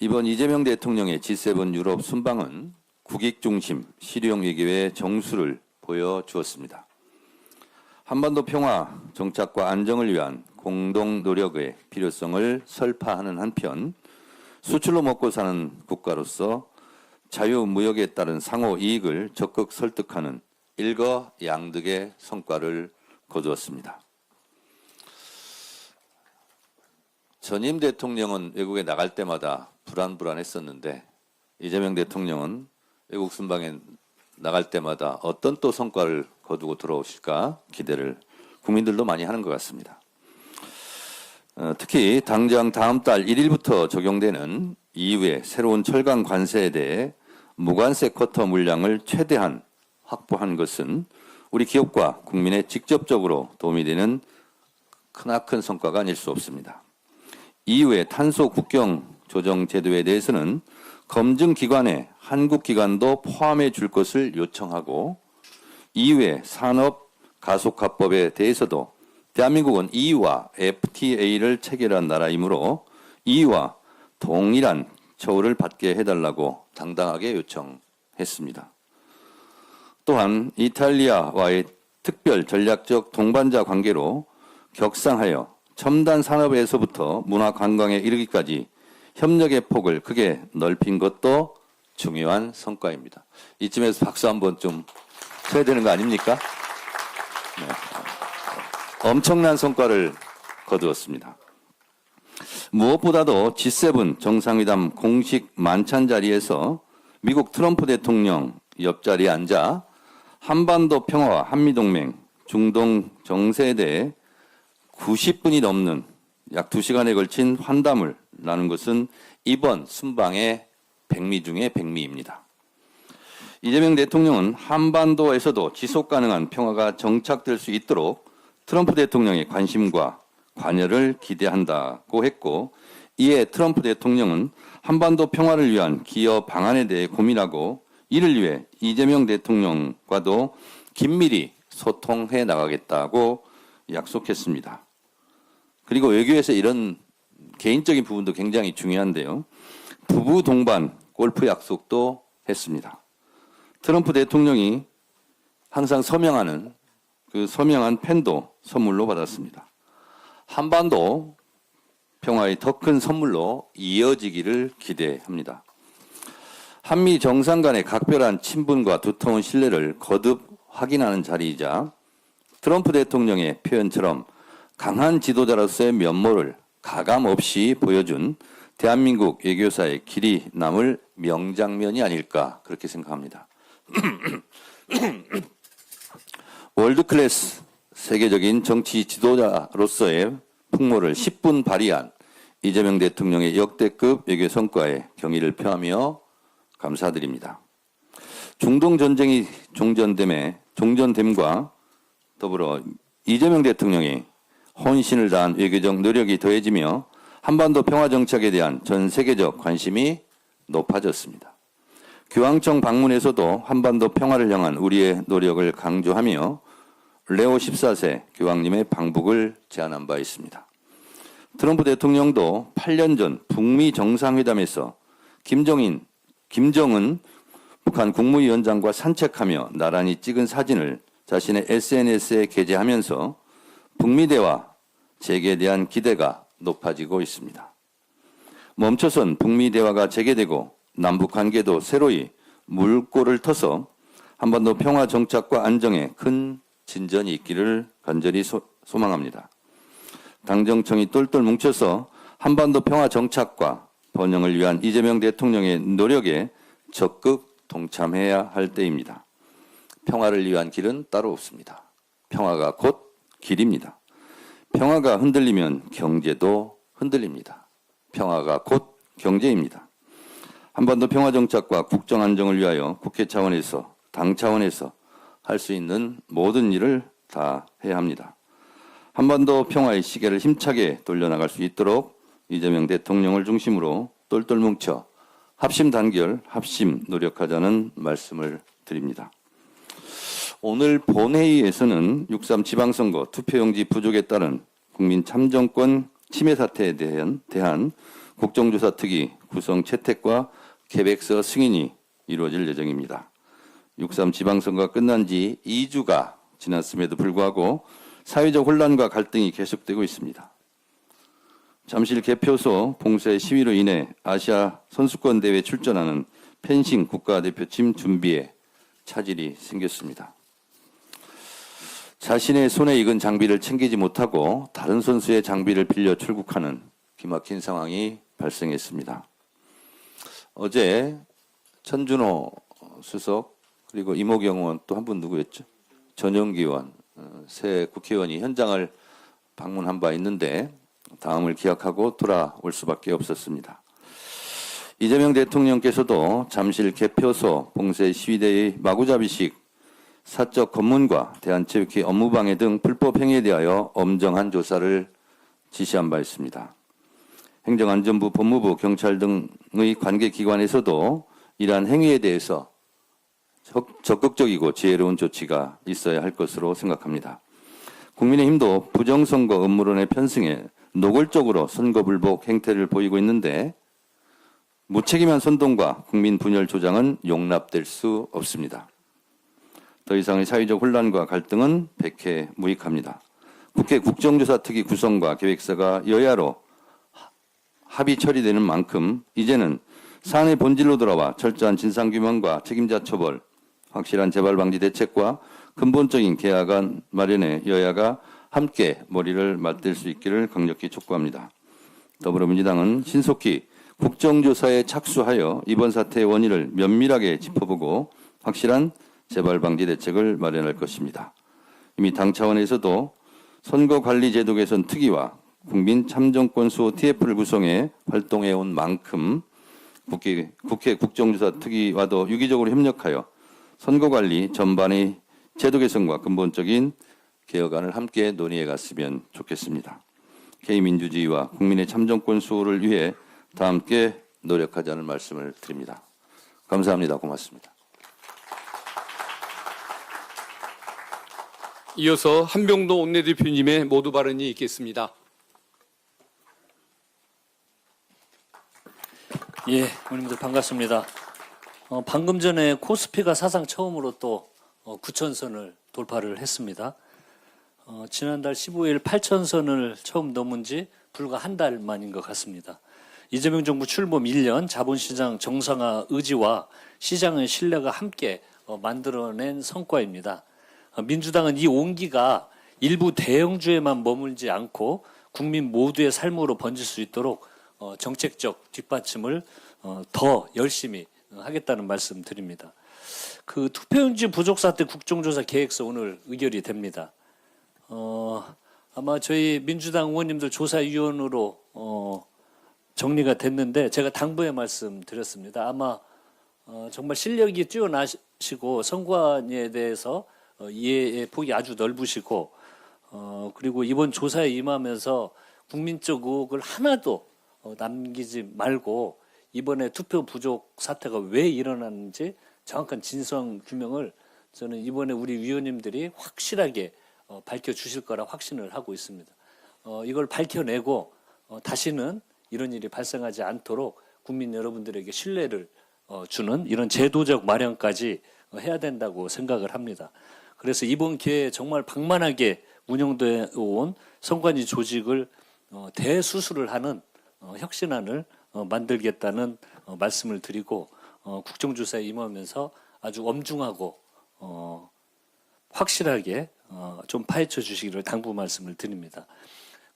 이번 이재명 대통령의 G7 유럽 순방은 국익 중심 실용 외교의 정수를 보여주었습니다. 한반도 평화, 정착과 안정을 위한 공동 노력의 필요성을 설파하는 한편 수출로 먹고 사는 국가로서 자유무역에 따른 상호 이익을 적극 설득하는 일거양득의 성과를 거두었습니다. 전임 대통령은 외국에 나갈 때마다 불안했었는데 이재명 대통령은 외국 순방에 나갈 때마다 어떤 또 성과를 거두고 돌아오실까 기대를 국민들도 많이 하는 것 같습니다. 특히 당장 다음 달 1일부터 적용되는 이후의 새로운 철강 관세에 대해 무관세 쿼터 물량을 최대한 확보한 것은 우리 기업과 국민에 직접적으로 도움이 되는 크나큰 성과가 아닐 수 없습니다. 이후에 탄소 국경 조정 제도에 대해서는 검증기관에 한국 기관도 포함해 줄 것을 요청하고 이후에 산업 가속화법에 대해서도 대한민국은 EU와 FTA를 체결한 나라이므로 EU와 동일한 처우를 받게 해달라고 당당하게 요청했습니다. 또한 이탈리아와의 특별 전략적 동반자 관계로 격상하여 첨단 산업에서부터 문화 관광에 이르기까지 협력의 폭을 크게 넓힌 것도 중요한 성과입니다. 이쯤에서 박수 한번 좀 쳐야 되는 거 아닙니까? 네. 엄청난 성과를 거두었습니다. 무엇보다도 G7 정상회담 공식 만찬 자리에서 미국 트럼프 대통령 옆자리에 앉아 한반도 평화와 한미동맹, 중동 정세에 대해 90분이 넘는 약 2시간에 걸친 환담을 나눈 것은 이번 순방의 백미 중의 백미입니다. 이재명 대통령은 한반도에서도 지속 가능한 평화가 정착될 수 있도록 트럼프 대통령의 관심과 관여를 기대한다고 했고 이에 트럼프 대통령은 한반도 평화를 위한 기여 방안에 대해 고민하고 이를 위해 이재명 대통령과도 긴밀히 소통해 나가겠다고 약속했습니다. 그리고 외교에서 이런 개인적인 부분도 굉장히 중요한데요. 부부 동반 골프 약속도 했습니다. 트럼프 대통령이 항상 서명하는 그 서명한 펜도 선물로 받았습니다. 한반도 평화의 더 큰 선물로 이어지기를 기대합니다. 한미 정상 간의 각별한 친분과 두터운 신뢰를 거듭 확인하는 자리이자 트럼프 대통령의 표현처럼 강한 지도자로서의 면모를 가감없이 보여준 대한민국 외교사의 길이 남을 명장면이 아닐까 그렇게 생각합니다. 월드클래스 세계적인 정치 지도자로서의 풍모를 10분 발휘한 이재명 대통령의 역대급 외교 성과에 경의를 표하며 감사드립니다. 중동 전쟁이 종전됨과 더불어 이재명 대통령이 혼신을 다한 외교적 노력이 더해지며 한반도 평화 정착에 대한 전 세계적 관심이 높아졌습니다. 교황청 방문에서도 한반도 평화를 향한 우리의 노력을 강조하며 레오 14세 교황님의 방북을 제안한 바 있습니다. 트럼프 대통령도 8년 전 북미 정상회담에서 김정은 북한 국무위원장과 산책하며 나란히 찍은 사진을 자신의 SNS에 게재하면서 북미 대화 재개에 대한 기대가 높아지고 있습니다. 멈춰선 북미 대화가 재개되고 남북 관계도 새로이 물꼬를 터서 한반도 평화 정착과 안정에 큰 진전이 있기를 간절히 소망합니다. 당정청이 똘똘 뭉쳐서 한반도 평화 정착과 번영을 위한 이재명 대통령의 노력에 적극 동참해야 할 때입니다. 평화를 위한 길은 따로 없습니다. 평화가 곧 길입니다. 평화가 흔들리면 경제도 흔들립니다. 평화가 곧 경제입니다. 한반도 평화 정착과 국정 안정을 위하여 국회 차원에서 당 차원에서 할 수 있는 모든 일을 다 해야 합니다. 한반도 평화의 시계를 힘차게 돌려나갈 수 있도록 이재명 대통령을 중심으로 똘똘 뭉쳐 합심 단결, 합심 노력하자는 말씀을 드립니다. 오늘 본회의에서는 6.3 지방선거 투표용지 부족에 따른 국민 참정권 침해 사태에 대한 국정조사 특위 구성 채택과 계획서 승인이 이루어질 예정입니다. 6.3 지방선거가 끝난 지 2주가 지났음에도 불구하고 사회적 혼란과 갈등이 계속되고 있습니다. 잠실 개표소 봉쇄 시위로 인해 아시아 선수권 대회에 출전하는 펜싱 국가대표팀 준비에 차질이 생겼습니다. 자신의 손에 익은 장비를 챙기지 못하고 다른 선수의 장비를 빌려 출국하는 기막힌 상황이 발생했습니다. 어제 천준호 수석 그리고 이모경 의원 또 한 분 누구였죠? 전용기 의원 새 국회의원이 현장을 방문한 바 있는데 다음을 기약하고 돌아올 수밖에 없었습니다. 이재명 대통령께서도 잠실 개표소 봉쇄 시위대의 마구잡이식 사적 검문과 대한체육회 업무방해 등 불법 행위에 대하여 엄정한 조사를 지시한 바 있습니다. 행정안전부, 법무부, 경찰 등의 관계기관에서도 이러한 행위에 대해서 적극적이고 지혜로운 조치가 있어야 할 것으로 생각합니다. 국민의힘도 부정선거 음모론에 편승해 노골적으로 선거 불복 행태를 보이고 있는데 무책임한 선동과 국민 분열 조장은 용납될 수 없습니다. 더 이상의 사회적 혼란과 갈등은 백해무익합니다. 국회 국정조사특위 구성과 계획서가 여야로 합의 처리되는 만큼 이제는 사안의 본질로 돌아와 철저한 진상규명과 책임자 처벌, 확실한 재발방지 대책과 근본적인 개혁안 마련에 여야가 함께 머리를 맞댈 수 있기를 강력히 촉구합니다. 더불어민주당은 신속히 국정조사에 착수하여 이번 사태의 원인을 면밀하게 짚어보고 확실한 재발방지 대책을 마련할 것입니다. 이미 당 차원에서도 선거관리제도 개선 특위와 국민참정권 수호 TF를 구성해 활동해온 만큼 국회 국정조사 특위와도 유기적으로 협력하여 선거관리 전반의 제도 개선과 근본적인 개혁안을 함께 논의해 갔으면 좋겠습니다. K민주주의와 국민의 참정권 수호를 위해 다 함께 노력하자는 말씀을 드립니다. 감사합니다. 고맙습니다. 이어서 한병도 원내대표님의 모두 발언이 있겠습니다. 예, 의원님들 반갑습니다. 방금 전에 코스피가 사상 처음으로 또 9,000선을 돌파를 했습니다. 지난달 15일 8,000선을 처음 넘은 지 불과 한 달 만인 것 같습니다. 이재명 정부 출범 1년 자본시장 정상화 의지와 시장의 신뢰가 함께 만들어낸 성과입니다. 민주당은 이 온기가 일부 대형주에만 머물지 않고 국민 모두의 삶으로 번질 수 있도록 정책적 뒷받침을 더 열심히 하겠다는 말씀 드립니다. 그 투표용지 부족 사태 국정조사 계획서 오늘 의결이 됩니다. 아마 저희 민주당 의원님들 조사위원으로 정리가 됐는데 제가 당부의 말씀 드렸습니다. 아마 정말 실력이 뛰어나시고 선관위에 대해서 이해의 폭이 아주 넓으시고 그리고 이번 조사에 임하면서 국민적 의혹을 하나도 남기지 말고 이번에 투표 부족 사태가 왜 일어났는지 정확한 진상 규명을 저는 이번에 우리 위원님들이 확실하게 밝혀주실 거라 확신을 하고 있습니다. 이걸 밝혀내고 다시는 이런 일이 발생하지 않도록 국민 여러분들에게 신뢰를 주는 이런 제도적 마련까지 해야 된다고 생각을 합니다. 그래서 이번 기회에 정말 방만하게 운영되어 온 선관위 조직을 대수술을 하는 혁신안을 만들겠다는 말씀을 드리고 국정조사에 임하면서 아주 엄중하고 확실하게 좀 파헤쳐 주시기를 당부 말씀을 드립니다.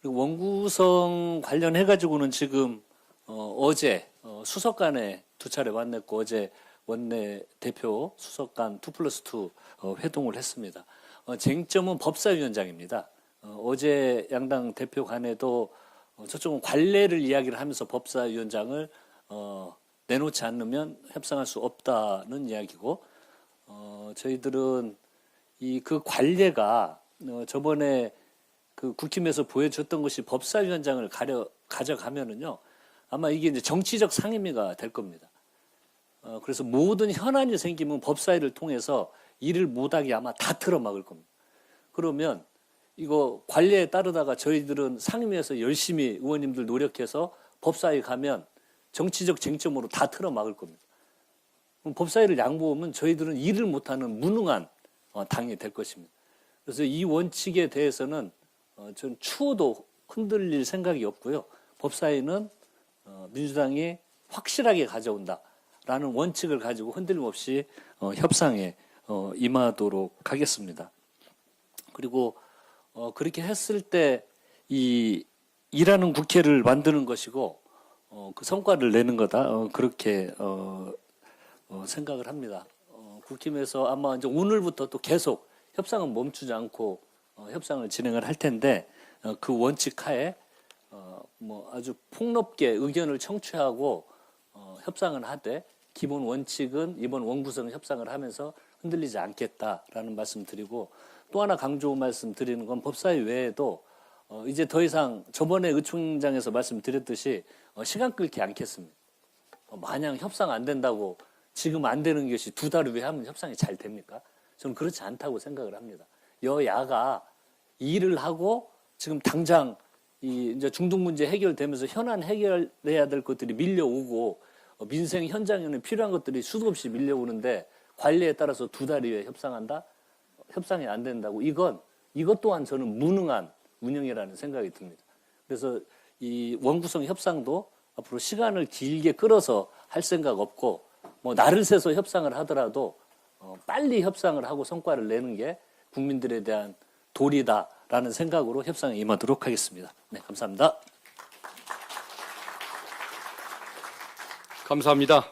그리고 원구성 관련해 가지고는 지금 어제 수석간에 두 차례 만났고 어제 원내 대표 수석간 2+2 회동을 했습니다. 쟁점은 법사위원장입니다. 어제 양당 대표 간에도 저쪽은 관례를 이야기를 하면서 법사위원장을 내놓지 않으면 협상할 수 없다는 이야기고 저희들은 그 관례가 저번에 그 국힘에서 보여줬던 것이 법사위원장을 가져가면은요 아마 이게 이제 정치적 상임위가 될 겁니다. 그래서 모든 현안이 생기면 법사위를 통해서 일을 못하게 아마 다 틀어막을 겁니다. 그러면 이거 관례에 따르다가 저희들은 상임위에서 열심히 의원님들 노력해서 법사위 가면 정치적 쟁점으로 다 틀어막을 겁니다. 그럼 법사위를 양보하면 저희들은 일을 못하는 무능한 당이 될 것입니다. 그래서 이 원칙에 대해서는 전 추호도 흔들릴 생각이 없고요. 법사위는 민주당이 확실하게 가져온다라는 원칙을 가지고 흔들림 없이 협상에 임하도록 하겠습니다. 그리고 그렇게 했을 때 이 일하는 국회를 만드는 것이고 그 성과를 내는 거다 그렇게 생각을 합니다. 국힘에서 아마 이제 오늘부터 또 계속 협상은 멈추지 않고 협상을 진행을 할 텐데 그 원칙 하에 뭐 아주 폭넓게 의견을 청취하고 협상을 하되 기본 원칙은 이번 원구성 협상을 하면서 흔들리지 않겠다라는 말씀드리고 또 하나 강조 말씀드리는 건 법사위 외에도 이제 더 이상 저번에 의총장에서 말씀드렸듯이 시간 끌지 않겠습니다. 마냥 협상 안 된다고 지금 안 되는 것이 2달 후에 하면 협상이 잘 됩니까? 저는 그렇지 않다고 생각을 합니다. 여야가 일을 하고 지금 당장 이제 중동 문제 해결되면서 현안 해결해야 될 것들이 밀려오고 민생 현장에는 필요한 것들이 수도 없이 밀려오는데 관리에 따라서 2달 이후에 협상한다? 협상이 안 된다고 이것 또한 저는 무능한 운영이라는 생각이 듭니다. 그래서 이 원구성 협상도 앞으로 시간을 길게 끌어서 할 생각 없고 뭐 날을 새서 협상을 하더라도 빨리 협상을 하고 성과를 내는 게 국민들에 대한 도리다라는 생각으로 협상에 임하도록 하겠습니다. 네, 감사합니다. 감사합니다.